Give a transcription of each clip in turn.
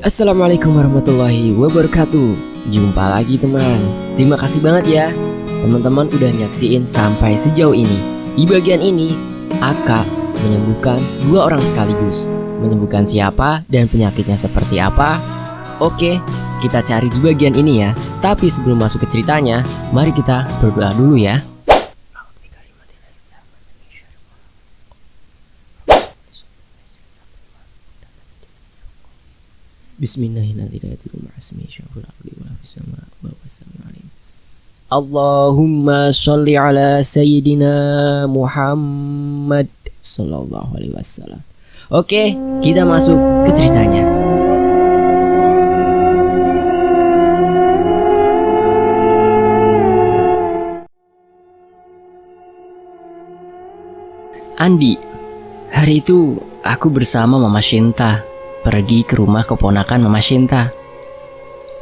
Assalamualaikum warahmatullahi wabarakatuh. Jumpa lagi teman. Terima kasih banget ya teman-teman udah nyaksiin sampai sejauh ini. Di bagian ini Aka menyembuhkan dua orang sekaligus. Menyembuhkan siapa dan penyakitnya seperti apa? Oke, kita cari di bagian ini ya. Tapi sebelum masuk ke ceritanya, mari kita berdoa dulu ya. Bismillahirrahmanirrahim. Allahumma sholli ala Sayyidina Muhammad sallallahu alaihi wasallam. Oke, kita masuk ke ceritanya. Andi, hari itu aku bersama Mama Shinta pergi ke rumah keponakan Mama Shinta.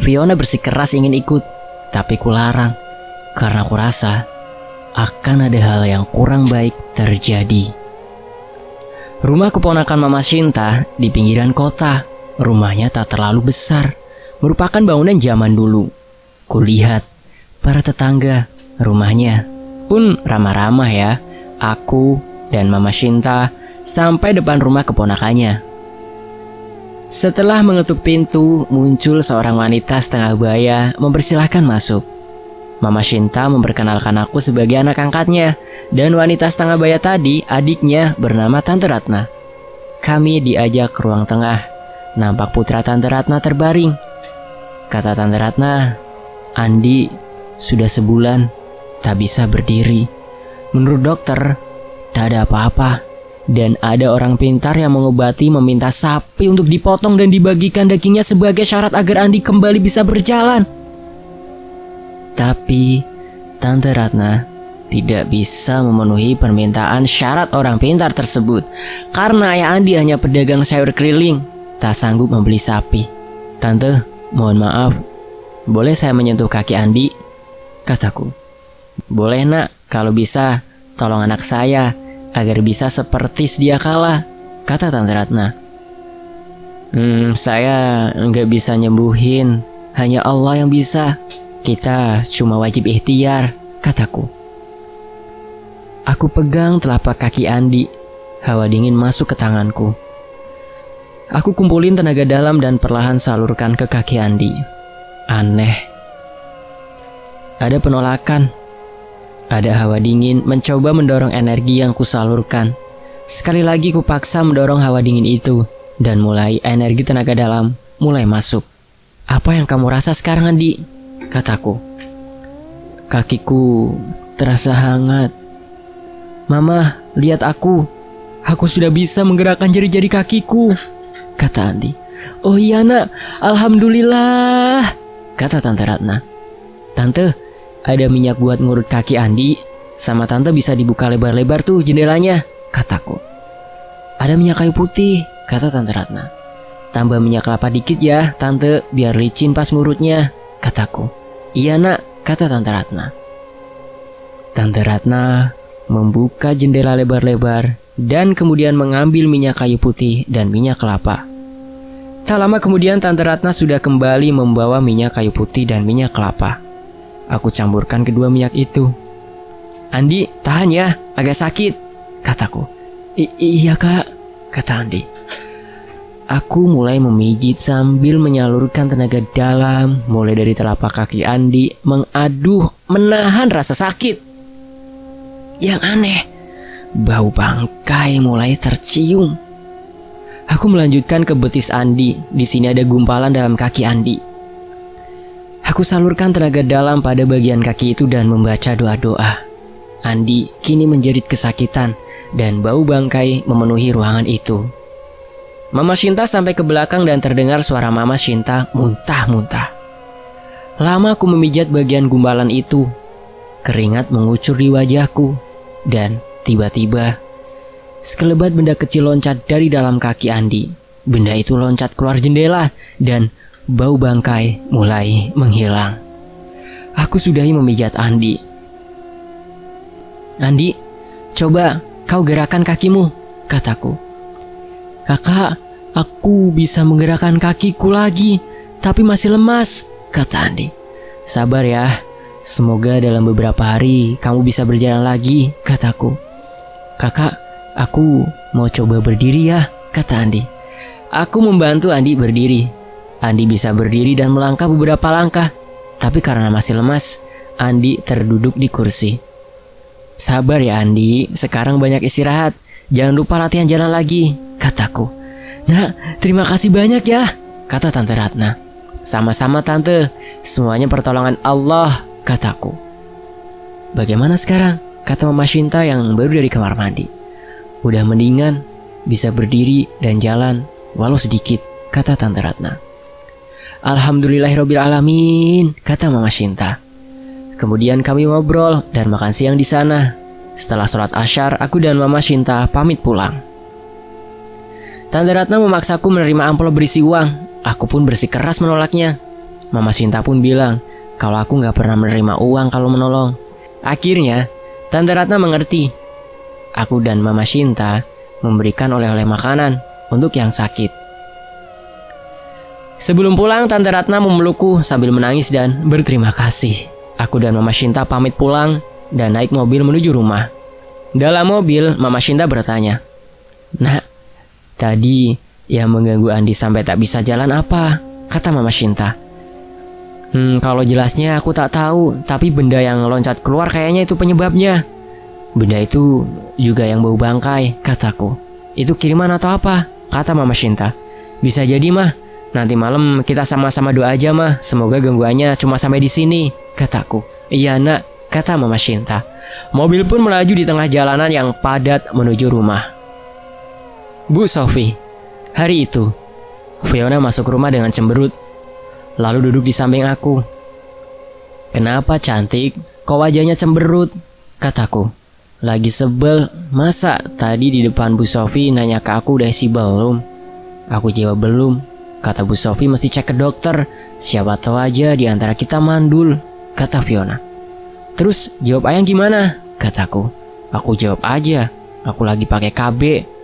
Fiona bersikeras ingin ikut, tapi kularang karena kurasa akan ada hal yang kurang baik terjadi. Rumah keponakan Mama Shinta di pinggiran kota. Rumahnya tak terlalu besar, merupakan bangunan zaman dulu. Kulihat para tetangga rumahnya pun ramah-ramah ya. Aku dan Mama Shinta sampai depan rumah keponakannya. Setelah mengetuk pintu, muncul seorang wanita setengah baya mempersilahkan masuk. Mama Shinta memperkenalkan aku sebagai anak angkatnya, dan wanita setengah baya tadi adiknya bernama Tante Ratna. Kami diajak ke ruang tengah. Nampak putra Tante Ratna terbaring. Kata Tante Ratna, Andi sudah sebulan tak bisa berdiri. Menurut dokter, tak ada apa-apa. Dan ada orang pintar yang mengobati meminta sapi untuk dipotong dan dibagikan dagingnya sebagai syarat agar Andi kembali bisa berjalan. Tapi Tante Ratna tidak bisa memenuhi permintaan syarat orang pintar tersebut karena ayah Andi hanya pedagang sayur keliling, tak sanggup membeli sapi. Tante, mohon maaf, boleh saya menyentuh kaki Andi? Kataku. Boleh nak, kalau bisa tolong anak saya agar bisa seperti sedia kala, kata Tante Ratna. Saya nggak bisa nyembuhin, hanya Allah yang bisa. Kita cuma wajib ikhtiar, kataku. Aku pegang telapak kaki Andi. Hawa dingin masuk ke tanganku. Aku kumpulin tenaga dalam dan perlahan salurkan ke kaki Andi. Aneh. Ada penolakan. Ada hawa dingin mencoba mendorong energi yang kusalurkan. Sekali lagi kupaksa mendorong hawa dingin itu, dan mulai energi tenaga dalam mulai masuk. Apa yang kamu rasa sekarang, Andi? Kataku. Kakiku terasa hangat. Mama, lihat aku. Aku sudah bisa menggerakkan jari-jari kakiku, kata Andi. Oh iya nak, alhamdulillah, kata Tante Ratna. Tante, ada minyak buat ngurut kaki Andi. Sama Tante bisa dibuka lebar-lebar tuh jendelanya, kataku. Ada minyak kayu putih, kata Tante Ratna. Tambah minyak kelapa dikit ya Tante, biar licin pas ngurutnya, kataku. Iya nak, kata Tante Ratna. Tante Ratna membuka jendela lebar-lebar dan kemudian mengambil minyak kayu putih dan minyak kelapa. Tak lama kemudian Tante Ratna sudah kembali membawa minyak kayu putih dan minyak kelapa. Aku campurkan kedua minyak itu. Andi, tahan ya, agak sakit, kataku. Iya kak, kata Andi. Aku mulai memijit sambil menyalurkan tenaga dalam, mulai dari telapak kaki Andi, menahan rasa sakit. Yang aneh, bau bangkai mulai tercium. Aku melanjutkan ke betis Andi. Di sini ada gumpalan dalam kaki Andi. Aku salurkan tenaga dalam pada bagian kaki itu dan membaca doa-doa. Andi kini menjerit kesakitan dan bau bangkai memenuhi ruangan itu. Mama Shinta sampai ke belakang dan terdengar suara Mama Shinta muntah-muntah. Lama aku memijat bagian gumpalan itu. Keringat mengucur di wajahku dan tiba-tiba sekelebat benda kecil loncat dari dalam kaki Andi. Benda itu loncat keluar jendela dan bau bangkai mulai menghilang. Aku sudahi memijat Andi. Andi, coba kau gerakan kakimu, kataku. Kakak, Aku bisa menggerakkan kakiku lagi, tapi masih lemas, kata Andi. Sabar ya, semoga dalam beberapa hari kamu bisa berjalan lagi, kataku. Kakak, aku mau coba berdiri ya, kata Andi. Aku membantu Andi berdiri. Andi bisa berdiri dan melangkah beberapa langkah, tapi karena masih lemas, Andi terduduk di kursi. Sabar ya Andi, sekarang banyak istirahat. Jangan lupa latihan jalan lagi, kataku. Nah, terima kasih banyak ya, kata Tante Ratna. Sama-sama Tante, semuanya pertolongan Allah, kataku. Bagaimana sekarang? Kata Mama Shinta yang baru dari kamar mandi. Udah mendingan, bisa berdiri dan jalan, walau sedikit, kata Tante Ratna. Alhamdulillahirrabbilalamin, kata Mama Shinta. Kemudian kami ngobrol dan makan siang di sana. Setelah sholat Asyar, aku dan Mama Shinta pamit pulang. Tante Ratna memaksaku menerima amplop berisi uang. Aku pun bersikeras menolaknya. Mama Shinta pun bilang kalau aku gak pernah menerima uang kalau menolong. Akhirnya, Tante Ratna mengerti. Aku dan Mama Shinta memberikan oleh-oleh makanan untuk yang sakit. Sebelum pulang, Tante Ratna memelukku sambil menangis dan berterima kasih. Aku dan Mama Shinta pamit pulang dan naik mobil menuju rumah. Dalam mobil, Mama Shinta bertanya, "Nak, tadi yang mengganggu Andi sampai tak bisa jalan apa?" kata Mama Shinta. Kalau jelasnya aku tak tahu, tapi benda yang loncat keluar kayaknya itu penyebabnya." "Benda itu juga yang bau bangkai," kataku. "Itu kiriman atau apa?" kata Mama Shinta. "Bisa jadi mah, nanti malam kita sama-sama doa aja mah, semoga gangguannya cuma sampai di sini," kataku. "Iya nak," kata Mama Shinta. Mobil pun melaju di tengah jalanan yang padat menuju rumah. Bu Sofi. Hari itu, Fiona masuk rumah dengan cemberut, lalu duduk di samping aku. "Kenapa cantik? Kok wajahnya cemberut?" kataku. "Lagi sebel, masa tadi di depan Bu Sofi nanya ke aku udah isi belum?" Aku jawab belum. Kata Bu Sofi mesti cek ke dokter, siapa tahu aja di antara kita mandul, kata Fiona. "Terus jawab ayang gimana?" kataku. "Aku jawab aja, aku lagi pakai KB,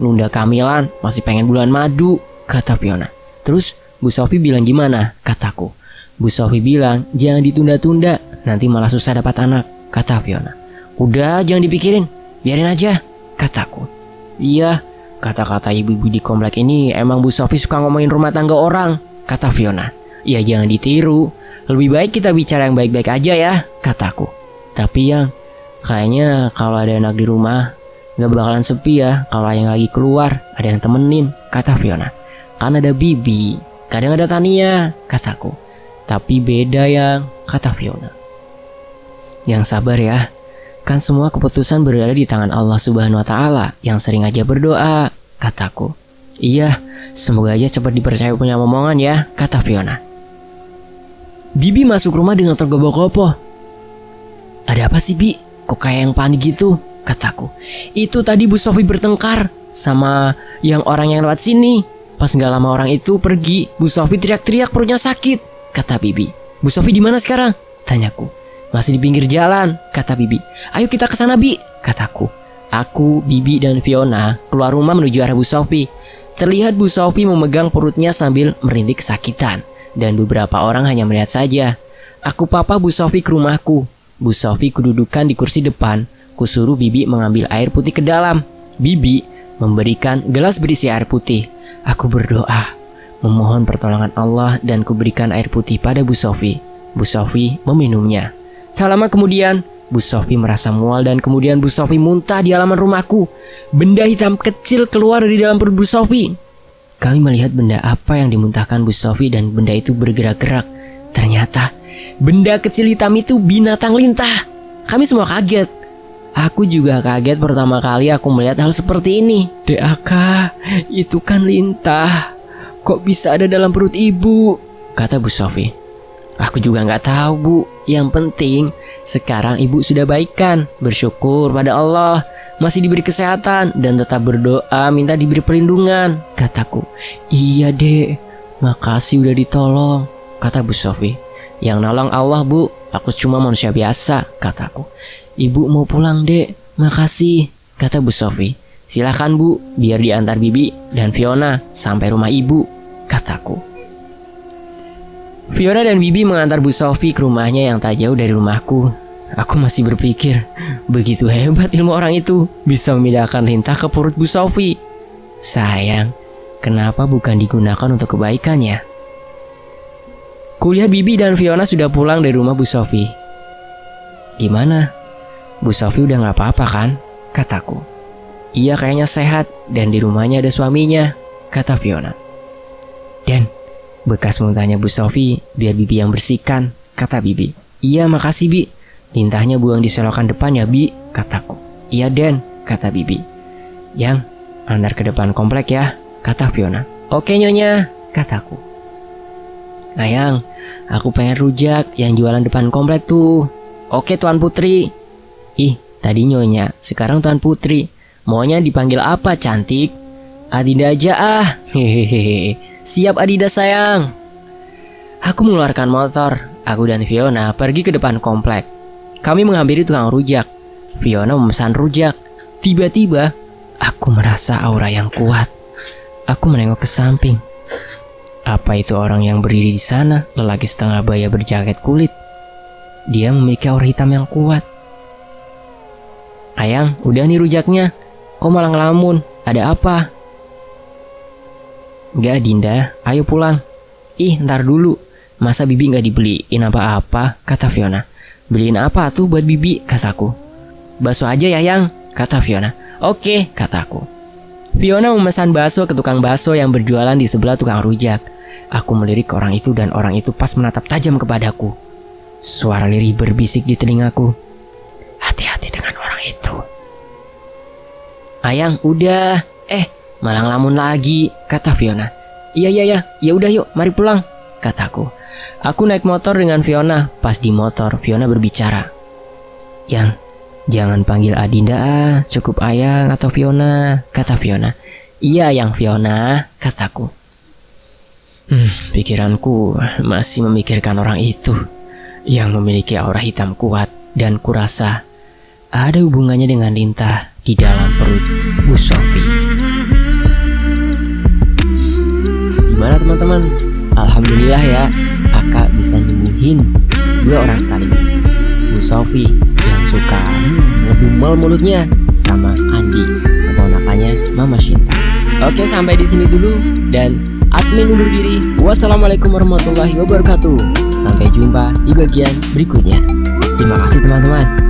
nunda kehamilan, masih pengen bulan madu," kata Fiona. "Terus Bu Sofi bilang gimana?" kataku. "Bu Sofi bilang jangan ditunda-tunda, nanti malah susah dapat anak," kata Fiona. "Udah jangan dipikirin, biarin aja," kataku. "Iya, kata-kata ibu-ibu di komplek ini emang Bu Sofi suka ngomongin rumah tangga orang," kata Fiona. "Ya jangan ditiru, lebih baik kita bicara yang baik-baik aja ya," kataku. "Tapi yang kayaknya kalau ada anak di rumah gak bakalan sepi ya kalau yang lagi keluar ada yang temenin," kata Fiona. "Kan ada Bibi, kadang ada Tania," kataku. "Tapi beda yang," kata Fiona. "Yang sabar ya, kan semua keputusan berada di tangan Allah Subhanahu wa Ta'ala yang sering aja berdoa," kataku. "Iya, semoga aja cepat dipercaya punya omongan ya," kata Fiona. Bibi masuk rumah dengan tergopoh-gopoh. "Ada apa sih Bi? Kok kayak yang panik gitu?" kataku. "Itu tadi Bu Sofi bertengkar sama yang orang yang lewat sini. Pas gak lama orang itu pergi, Bu Sofi teriak-teriak perutnya sakit," kata Bibi. "Bu Sofi di mana sekarang?" tanyaku. "Masih di pinggir jalan," kata Bibi. "Ayo kita ke sana Bi," kataku. Aku, Bibi dan Fiona keluar rumah menuju arah Bu Sofi. Terlihat Bu Sofi memegang perutnya sambil merintih kesakitan, dan beberapa orang hanya melihat saja. Aku papa Bu Sofi ke rumahku. Bu Sofi kududukan di kursi depan. Kusuruh Bibi mengambil air putih ke dalam. Bibi memberikan gelas berisi air putih. Aku berdoa, memohon pertolongan Allah dan kuberikan air putih pada Bu Sofi. Bu Sofi meminumnya. Tak lama kemudian, Bu Sofi merasa mual dan kemudian Bu Sofi muntah di halaman rumahku. Benda hitam kecil keluar dari dalam perut Bu Sofi. Kami melihat benda apa yang dimuntahkan Bu Sofi dan benda itu bergerak-gerak. Ternyata benda kecil hitam itu binatang lintah. Kami semua kaget. Aku juga kaget pertama kali aku melihat hal seperti ini. "DAK, itu kan lintah. Kok bisa ada dalam perut ibu?" kata Bu Sofi. "Aku juga gak tahu Bu. Yang penting sekarang ibu sudah baikan. Bersyukur pada Allah, masih diberi kesehatan dan tetap berdoa minta diberi perlindungan," kataku. "Iya dek, makasih udah ditolong," kata Bu Sofi. "Yang nolong Allah Bu, aku cuma manusia biasa," kataku. "Ibu mau pulang dek, makasih," kata Bu Sofi. Silakan Bu, biar diantar Bibi dan Fiona sampai rumah Ibu, kataku. Fiona dan Bibi mengantar Bu Sophie ke rumahnya yang tak jauh dari rumahku. Aku masih berpikir, begitu hebat ilmu orang itu, bisa memindahkan lintah ke perut Bu Sophie. Sayang, kenapa bukan digunakan untuk kebaikan ya? Kulihat Bibi dan Fiona sudah pulang dari rumah Bu Sophie. Gimana? Bu Sophie udah gak apa-apa kan? Kataku. Iya, kayaknya sehat dan di rumahnya ada suaminya, kata Fiona. Dan bekas muntahnya Bu Sophie biar Bibi yang bersihkan, kata Bibi. Iya, makasih Bi. Lintahnya buang di selokan depan ya Bi, kataku. Iya Den, kata Bibi. Yang, antar ke depan komplek ya, kata Fiona. Oke Nyonya, kataku. Ayang, aku pengen rujak yang jualan depan komplek tuh. Oke Tuan Putri. Ih, tadi Nyonya, sekarang Tuan Putri. Maunya dipanggil apa cantik? Adinda aja ah. Hehehe. Siap Adinda sayang. Aku mengeluarkan motor. Aku dan Fiona pergi ke depan komplek. Kami menghampiri tukang rujak. Fiona memesan rujak. Tiba-tiba, aku merasa aura yang kuat. Aku menengok ke samping. Apa itu orang yang berdiri di sana? Lelaki setengah baya berjaket kulit. Dia memiliki aura hitam yang kuat. Ayang, udah nih rujaknya. Kok malah ngelamun? Ada apa? Gak Dinda, ayo pulang. Ih, ntar dulu. Masa Bibi gak dibeliin apa-apa? Kata Fiona. Beliin apa tuh buat Bibi? Kataku. Bakso aja ya Yang, kata Fiona. Oke, kataku. Fiona memesan bakso ke tukang bakso yang berjualan di sebelah tukang rujak. Aku melirik ke orang itu dan orang itu pas menatap tajam kepadaku. Suara lirih berbisik di telingaku. Hati-hati dengan orang itu. Ayang, udah. Malah ngelamun lagi, kata Fiona. Iya, ya udah yuk, mari pulang, kataku. Aku naik motor dengan Fiona. Pas di motor, Fiona berbicara. Yang, jangan panggil Adinda ah, cukup Ayang atau Fiona, kata Fiona. Iya Yang Fiona, kataku. Pikiranku masih memikirkan orang itu yang memiliki aura hitam kuat dan kurasa ada hubungannya dengan lintah di dalam perut Bu Sophie. Gimana teman-teman? Alhamdulillah ya, kakak bisa nyembuhin 2 orang sekaligus. Bu Sophie yang suka ngedumel mulutnya sama Andi, keponakannya Mama Shinta. Oke, sampai di sini dulu dan admin undur diri. Wassalamualaikum warahmatullahi wabarakatuh. Sampai jumpa di bagian berikutnya. Terima kasih teman-teman.